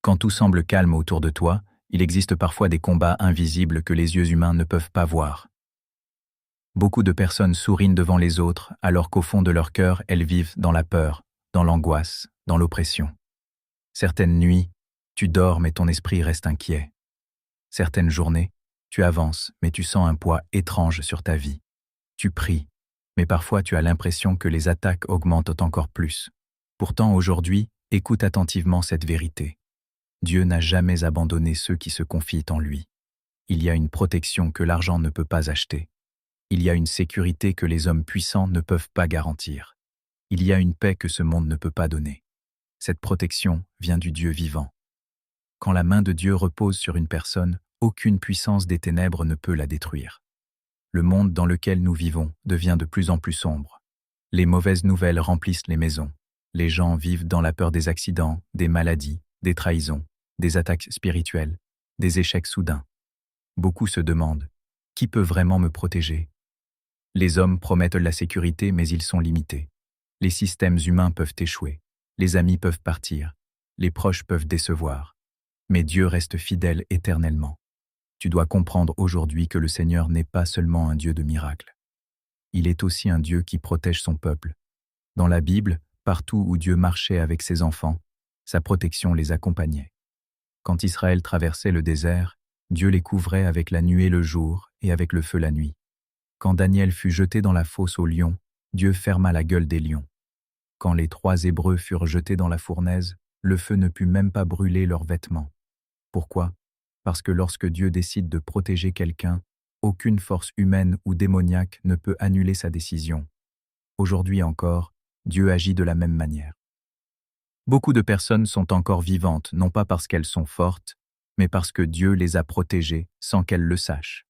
Quand tout semble calme autour de toi, il existe parfois des combats invisibles que les yeux humains ne peuvent pas voir. Beaucoup de personnes sourient devant les autres, alors qu'au fond de leur cœur, elles vivent dans la peur, dans l'angoisse, dans l'oppression. Certaines nuits, tu dors mais ton esprit reste inquiet. Certaines journées, tu avances mais tu sens un poids étrange sur ta vie. Tu pries, mais parfois tu as l'impression que les attaques augmentent encore plus. Pourtant aujourd'hui, écoute attentivement cette vérité. Dieu n'a jamais abandonné ceux qui se confient en lui. Il y a une protection que l'argent ne peut pas acheter. Il y a une sécurité que les hommes puissants ne peuvent pas garantir. Il y a une paix que ce monde ne peut pas donner. Cette protection vient du Dieu vivant. Quand la main de Dieu repose sur une personne, aucune puissance des ténèbres ne peut la détruire. Le monde dans lequel nous vivons devient de plus en plus sombre. Les mauvaises nouvelles remplissent les maisons. Les gens vivent dans la peur des accidents, des maladies, des trahisons, des attaques spirituelles, des échecs soudains. Beaucoup se demandent, qui peut vraiment me protéger? Les hommes promettent la sécurité, mais ils sont limités. Les systèmes humains peuvent échouer. Les amis peuvent partir. Les proches peuvent décevoir. Mais Dieu reste fidèle éternellement. Tu dois comprendre aujourd'hui que le Seigneur n'est pas seulement un Dieu de miracles. Il est aussi un Dieu qui protège son peuple. Dans la Bible, partout où Dieu marchait avec ses enfants, sa protection les accompagnait. Quand Israël traversait le désert, Dieu les couvrait avec la nuée le jour et avec le feu la nuit. Quand Daniel fut jeté dans la fosse aux lions, Dieu ferma la gueule des lions. Quand les 3 Hébreux furent jetés dans la fournaise, le feu ne put même pas brûler leurs vêtements. Pourquoi? Parce que lorsque Dieu décide de protéger quelqu'un, aucune force humaine ou démoniaque ne peut annuler sa décision. Aujourd'hui encore, Dieu agit de la même manière. Beaucoup de personnes sont encore vivantes, non pas parce qu'elles sont fortes, mais parce que Dieu les a protégées sans qu'elles le sachent.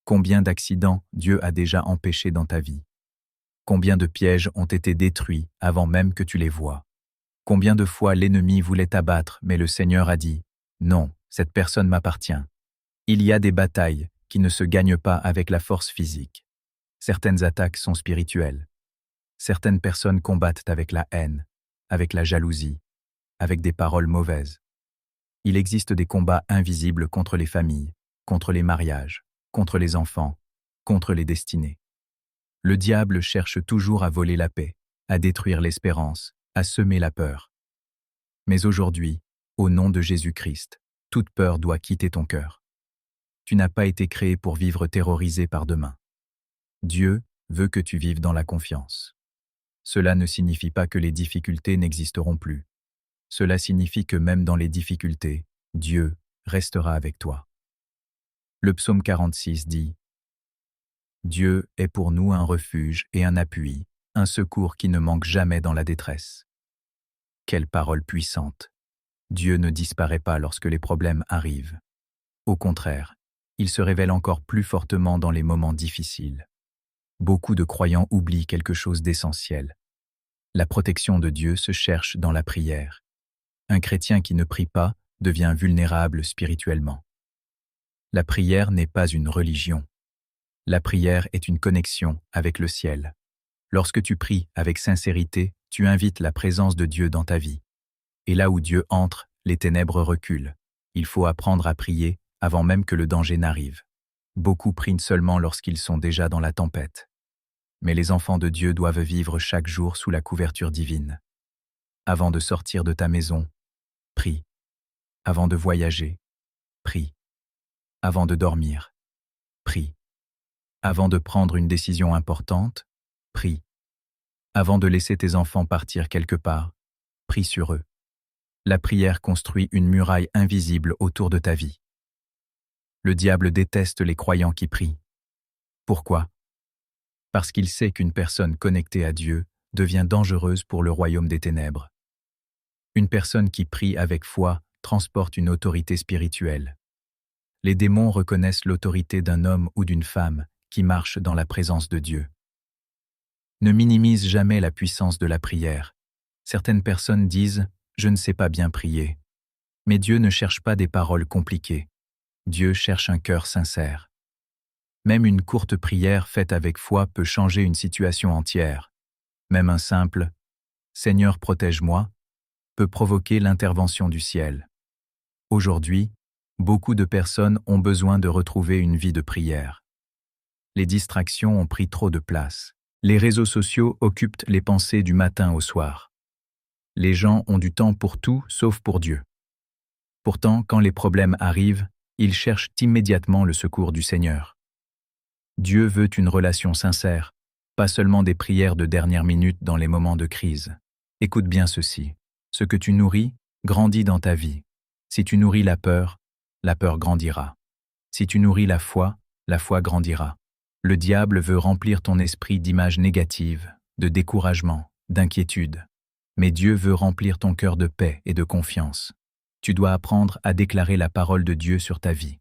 Combien d'accidents Dieu a déjà empêchés dans ta vie? Combien de pièges ont été détruits avant même que tu les voies? Combien de fois l'ennemi voulait t'abattre, mais le Seigneur a dit « Non, cette personne m'appartient ». Il y a des batailles qui ne se gagnent pas avec la force physique. Certaines attaques sont spirituelles. Certaines personnes combattent avec la haine, avec la jalousie, avec des paroles mauvaises. Il existe des combats invisibles contre les familles, contre les mariages, contre les enfants, contre les destinées. Le diable cherche toujours à voler la paix, à détruire l'espérance, à semer la peur. Mais aujourd'hui, au nom de Jésus-Christ, toute peur doit quitter ton cœur. Tu n'as pas été créé pour vivre terrorisé par demain. Dieu veut que tu vives dans la confiance. Cela ne signifie pas que les difficultés n'existeront plus. Cela signifie que même dans les difficultés, Dieu restera avec toi. Le psaume 46 dit « Dieu est pour nous un refuge et un appui, un secours qui ne manque jamais dans la détresse. » Quelle parole puissante! Dieu ne disparaît pas lorsque les problèmes arrivent. Au contraire, il se révèle encore plus fortement dans les moments difficiles. Beaucoup de croyants oublient quelque chose d'essentiel. La protection de Dieu se cherche dans la prière. Un chrétien qui ne prie pas devient vulnérable spirituellement. La prière n'est pas une religion. La prière est une connexion avec le ciel. Lorsque tu pries avec sincérité, tu invites la présence de Dieu dans ta vie. Et là où Dieu entre, les ténèbres reculent. Il faut apprendre à prier avant même que le danger n'arrive. Beaucoup prient seulement lorsqu'ils sont déjà dans la tempête. Mais les enfants de Dieu doivent vivre chaque jour sous la couverture divine. Avant de sortir de ta maison, prie. Avant de voyager, prie. Avant de dormir, prie. Avant de prendre une décision importante, prie. Avant de laisser tes enfants partir quelque part, prie sur eux. La prière construit une muraille invisible autour de ta vie. Le diable déteste les croyants qui prient. Pourquoi? Parce qu'il sait qu'une personne connectée à Dieu devient dangereuse pour le royaume des ténèbres. Une personne qui prie avec foi transporte une autorité spirituelle. Les démons reconnaissent l'autorité d'un homme ou d'une femme qui marche dans la présence de Dieu. Ne minimise jamais la puissance de la prière. Certaines personnes disent « Je ne sais pas bien prier ». Mais Dieu ne cherche pas des paroles compliquées. Dieu cherche un cœur sincère. Même une courte prière faite avec foi peut changer une situation entière. Même un simple « Seigneur, protège-moi » peut provoquer l'intervention du ciel. Aujourd'hui, beaucoup de personnes ont besoin de retrouver une vie de prière. Les distractions ont pris trop de place. Les réseaux sociaux occupent les pensées du matin au soir. Les gens ont du temps pour tout sauf pour Dieu. Pourtant, quand les problèmes arrivent, ils cherchent immédiatement le secours du Seigneur. Dieu veut une relation sincère, pas seulement des prières de dernière minute dans les moments de crise. Écoute bien ceci. Ce que tu nourris grandit dans ta vie. Si tu nourris la peur grandira. Si tu nourris la foi grandira. Le diable veut remplir ton esprit d'images négatives, de découragement, d'inquiétude. Mais Dieu veut remplir ton cœur de paix et de confiance. Tu dois apprendre à déclarer la parole de Dieu sur ta vie.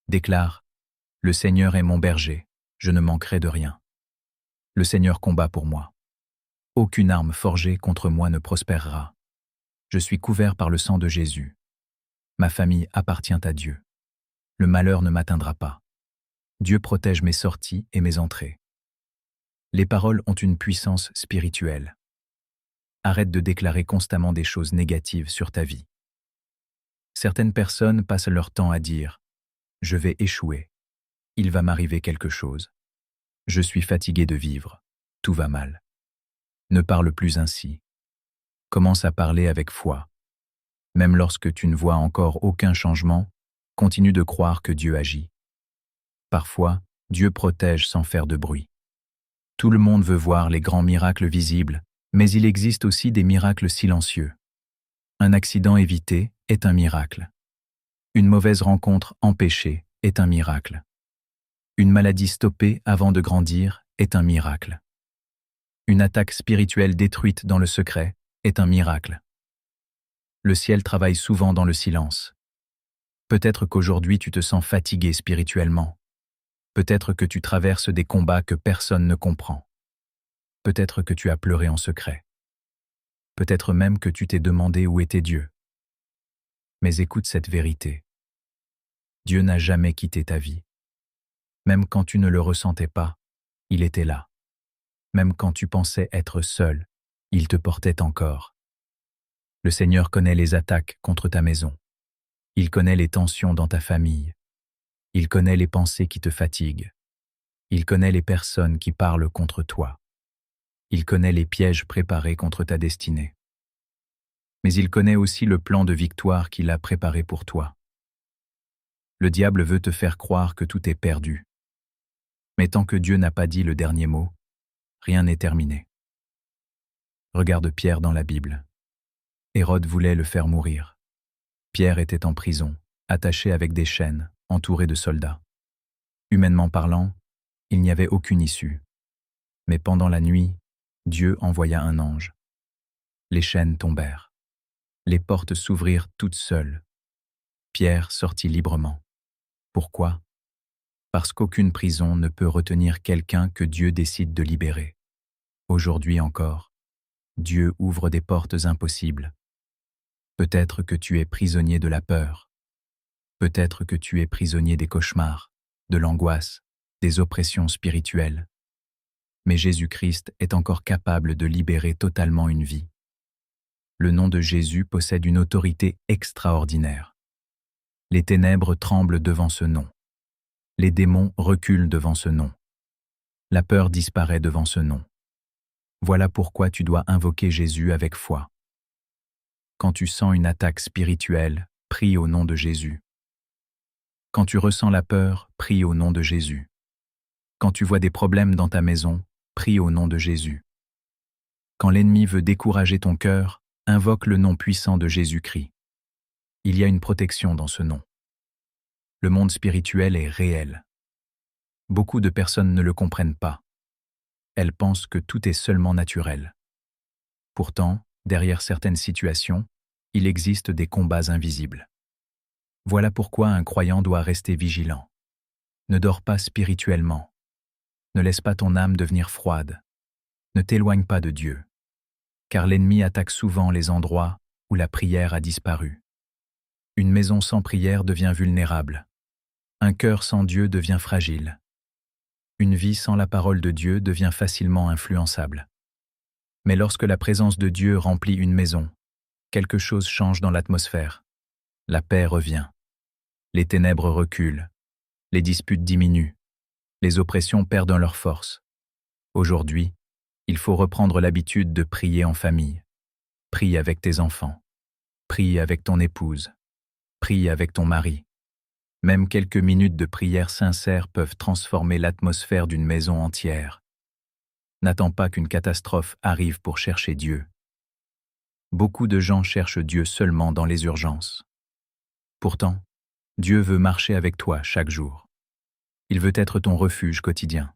Déclare : Le Seigneur est mon berger, je ne manquerai de rien. Le Seigneur combat pour moi. Aucune arme forgée contre moi ne prospérera. Je suis couvert par le sang de Jésus. Ma famille appartient à Dieu. Le malheur ne m'atteindra pas. Dieu protège mes sorties et mes entrées. Les paroles ont une puissance spirituelle. Arrête de déclarer constamment des choses négatives sur ta vie. Certaines personnes passent leur temps à dire « Je vais échouer. Il va m'arriver quelque chose. Je suis fatigué de vivre. Tout va mal. » Ne parle plus ainsi. Commence à parler avec foi. Même lorsque tu ne vois encore aucun changement, continue de croire que Dieu agit. Parfois, Dieu protège sans faire de bruit. Tout le monde veut voir les grands miracles visibles, mais il existe aussi des miracles silencieux. Un accident évité est un miracle. Une mauvaise rencontre empêchée est un miracle. Une maladie stoppée avant de grandir est un miracle. Une attaque spirituelle détruite dans le secret est un miracle. Le ciel travaille souvent dans le silence. Peut-être qu'aujourd'hui tu te sens fatigué spirituellement. Peut-être que tu traverses des combats que personne ne comprend. Peut-être que tu as pleuré en secret. Peut-être même que tu t'es demandé où était Dieu. Mais écoute cette vérité. Dieu n'a jamais quitté ta vie. Même quand tu ne le ressentais pas, il était là. Même quand tu pensais être seul, il te portait encore. Le Seigneur connaît les attaques contre ta maison. Il connaît les tensions dans ta famille. Il connaît les pensées qui te fatiguent. Il connaît les personnes qui parlent contre toi. Il connaît les pièges préparés contre ta destinée. Mais il connaît aussi le plan de victoire qu'il a préparé pour toi. Le diable veut te faire croire que tout est perdu. Mais tant que Dieu n'a pas dit le dernier mot, rien n'est terminé. Regarde Pierre dans la Bible. Hérode voulait le faire mourir. Pierre était en prison, attaché avec des chaînes, entouré de soldats. Humainement parlant, il n'y avait aucune issue. Mais pendant la nuit, Dieu envoya un ange. Les chaînes tombèrent. Les portes s'ouvrirent toutes seules. Pierre sortit librement. Pourquoi ? Parce qu'aucune prison ne peut retenir quelqu'un que Dieu décide de libérer. Aujourd'hui encore, Dieu ouvre des portes impossibles. Peut-être que tu es prisonnier de la peur. Peut-être que tu es prisonnier des cauchemars, de l'angoisse, des oppressions spirituelles. Mais Jésus-Christ est encore capable de libérer totalement une vie. Le nom de Jésus possède une autorité extraordinaire. Les ténèbres tremblent devant ce nom. Les démons reculent devant ce nom. La peur disparaît devant ce nom. Voilà pourquoi tu dois invoquer Jésus avec foi. Quand tu sens une attaque spirituelle, prie au nom de Jésus. Quand tu ressens la peur, prie au nom de Jésus. Quand tu vois des problèmes dans ta maison, prie au nom de Jésus. Quand l'ennemi veut décourager ton cœur, invoque le nom puissant de Jésus-Christ. Il y a une protection dans ce nom. Le monde spirituel est réel. Beaucoup de personnes ne le comprennent pas. Elles pensent que tout est seulement naturel. Pourtant, derrière certaines situations, il existe des combats invisibles. Voilà pourquoi un croyant doit rester vigilant. Ne dors pas spirituellement. Ne laisse pas ton âme devenir froide. Ne t'éloigne pas de Dieu. Car l'ennemi attaque souvent les endroits où la prière a disparu. Une maison sans prière devient vulnérable. Un cœur sans Dieu devient fragile. Une vie sans la parole de Dieu devient facilement influençable. Mais lorsque la présence de Dieu remplit une maison, quelque chose change dans l'atmosphère. La paix revient. Les ténèbres reculent. Les disputes diminuent. Les oppressions perdent leur force. Aujourd'hui, il faut reprendre l'habitude de prier en famille. Prie avec tes enfants. Prie avec ton épouse. Prie avec ton mari. Même quelques minutes de prière sincère peuvent transformer l'atmosphère d'une maison entière. N'attends pas qu'une catastrophe arrive pour chercher Dieu. Beaucoup de gens cherchent Dieu seulement dans les urgences. Pourtant, Dieu veut marcher avec toi chaque jour. Il veut être ton refuge quotidien.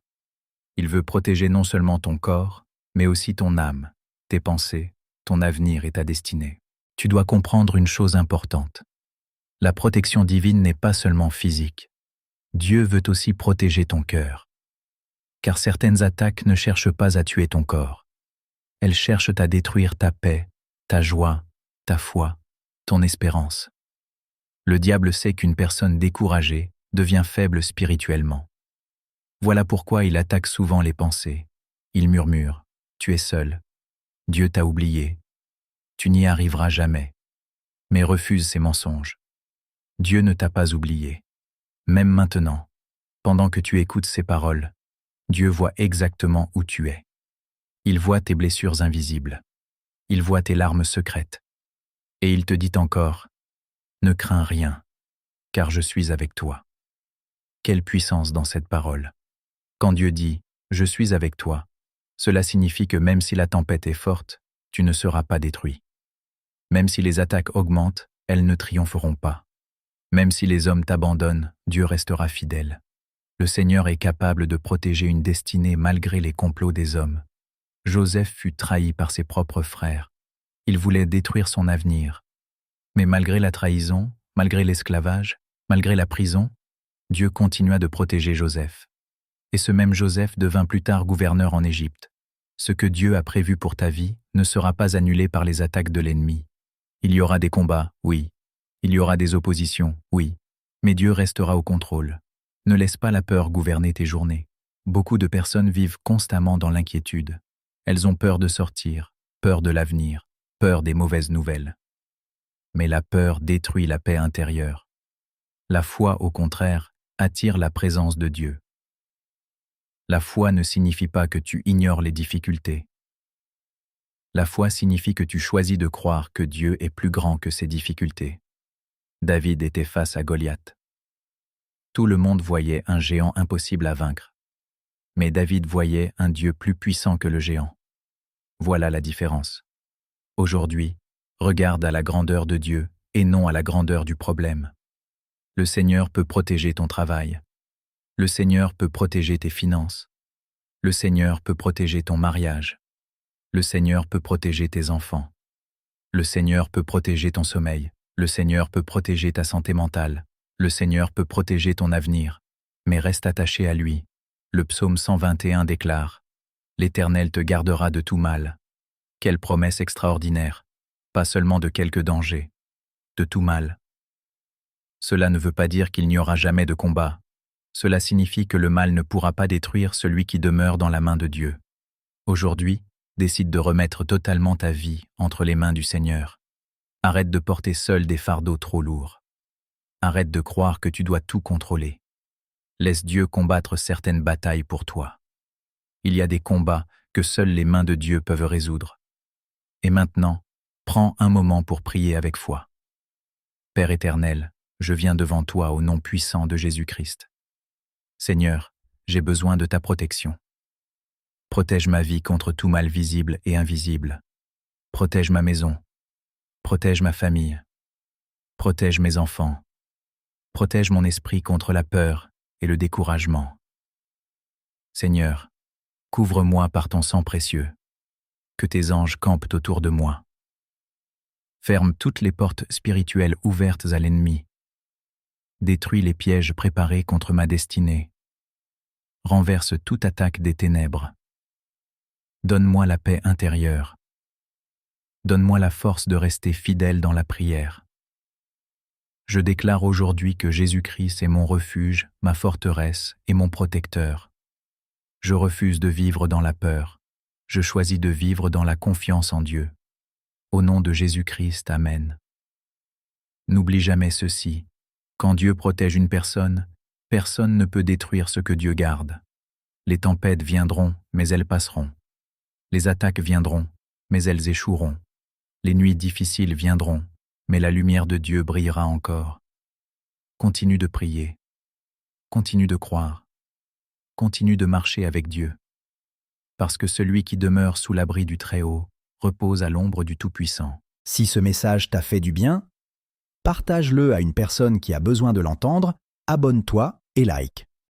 Il veut protéger non seulement ton corps, mais aussi ton âme, tes pensées, ton avenir et ta destinée. Tu dois comprendre une chose importante. La protection divine n'est pas seulement physique. Dieu veut aussi protéger ton cœur. Car certaines attaques ne cherchent pas à tuer ton corps. Elles cherchent à détruire ta paix, ta joie, ta foi, ton espérance. Le diable sait qu'une personne découragée devient faible spirituellement. Voilà pourquoi il attaque souvent les pensées. Il murmure, « Tu es seul. Dieu t'a oublié. Tu n'y arriveras jamais. » Mais refuse ces mensonges. Dieu ne t'a pas oublié. Même maintenant, pendant que tu écoutes ces paroles, Dieu voit exactement où tu es. Il voit tes blessures invisibles. Il voit tes larmes secrètes. Et il te dit encore, « Ne crains rien, car je suis avec toi. » Quelle puissance dans cette parole. Quand Dieu dit « Je suis avec toi », cela signifie que même si la tempête est forte, tu ne seras pas détruit. Même si les attaques augmentent, elles ne triompheront pas. Même si les hommes t'abandonnent, Dieu restera fidèle. Le Seigneur est capable de protéger une destinée malgré les complots des hommes. Joseph fut trahi par ses propres frères. Il voulait détruire son avenir. Mais malgré la trahison, malgré l'esclavage, malgré la prison, Dieu continua de protéger Joseph. Et ce même Joseph devint plus tard gouverneur en Égypte. Ce que Dieu a prévu pour ta vie ne sera pas annulé par les attaques de l'ennemi. Il y aura des combats, oui. Il y aura des oppositions, oui. Mais Dieu restera au contrôle. Ne laisse pas la peur gouverner tes journées. Beaucoup de personnes vivent constamment dans l'inquiétude. Elles ont peur de sortir, peur de l'avenir, peur des mauvaises nouvelles. Mais la peur détruit la paix intérieure. La foi, au contraire, attire la présence de Dieu. La foi ne signifie pas que tu ignores les difficultés. La foi signifie que tu choisis de croire que Dieu est plus grand que ces difficultés. David était face à Goliath. Tout le monde voyait un géant impossible à vaincre. Mais David voyait un Dieu plus puissant que le géant. Voilà la différence. Aujourd'hui, regarde à la grandeur de Dieu et non à la grandeur du problème. Le Seigneur peut protéger ton travail. Le Seigneur peut protéger tes finances. Le Seigneur peut protéger ton mariage. Le Seigneur peut protéger tes enfants. Le Seigneur peut protéger ton sommeil. Le Seigneur peut protéger ta santé mentale. Le Seigneur peut protéger ton avenir. Mais reste attaché à lui. Le psaume 121 déclare « L'Éternel te gardera de tout mal. » Quelle promesse extraordinaire. Pas seulement de quelques dangers, de tout mal. Cela ne veut pas dire qu'il n'y aura jamais de combat. Cela signifie que le mal ne pourra pas détruire celui qui demeure dans la main de Dieu. Aujourd'hui, décide de remettre totalement ta vie entre les mains du Seigneur. Arrête de porter seul des fardeaux trop lourds. Arrête de croire que tu dois tout contrôler. Laisse Dieu combattre certaines batailles pour toi. Il y a des combats que seules les mains de Dieu peuvent résoudre. Et maintenant, prends un moment pour prier avec foi. Père éternel, je viens devant toi au nom puissant de Jésus-Christ. Seigneur, j'ai besoin de ta protection. Protège ma vie contre tout mal visible et invisible. Protège ma maison. Protège ma famille. Protège mes enfants. Protège mon esprit contre la peur et le découragement. Seigneur, couvre-moi par ton sang précieux. Que tes anges campent autour de moi. Ferme toutes les portes spirituelles ouvertes à l'ennemi. Détruis les pièges préparés contre ma destinée. Renverse toute attaque des ténèbres. Donne-moi la paix intérieure. Donne-moi la force de rester fidèle dans la prière. Je déclare aujourd'hui que Jésus-Christ est mon refuge, ma forteresse et mon protecteur. Je refuse de vivre dans la peur. Je choisis de vivre dans la confiance en Dieu. Au nom de Jésus-Christ, Amen. N'oublie jamais ceci. Quand Dieu protège une personne, personne ne peut détruire ce que Dieu garde. Les tempêtes viendront, mais elles passeront. Les attaques viendront, mais elles échoueront. Les nuits difficiles viendront, mais la lumière de Dieu brillera encore. Continue de prier. Continue de croire. Continue de marcher avec Dieu. Parce que celui qui demeure sous l'abri du Très-Haut repose à l'ombre du Tout-Puissant. Si ce message t'a fait du bien, partage-le à une personne qui a besoin de l'entendre, abonne-toi et like.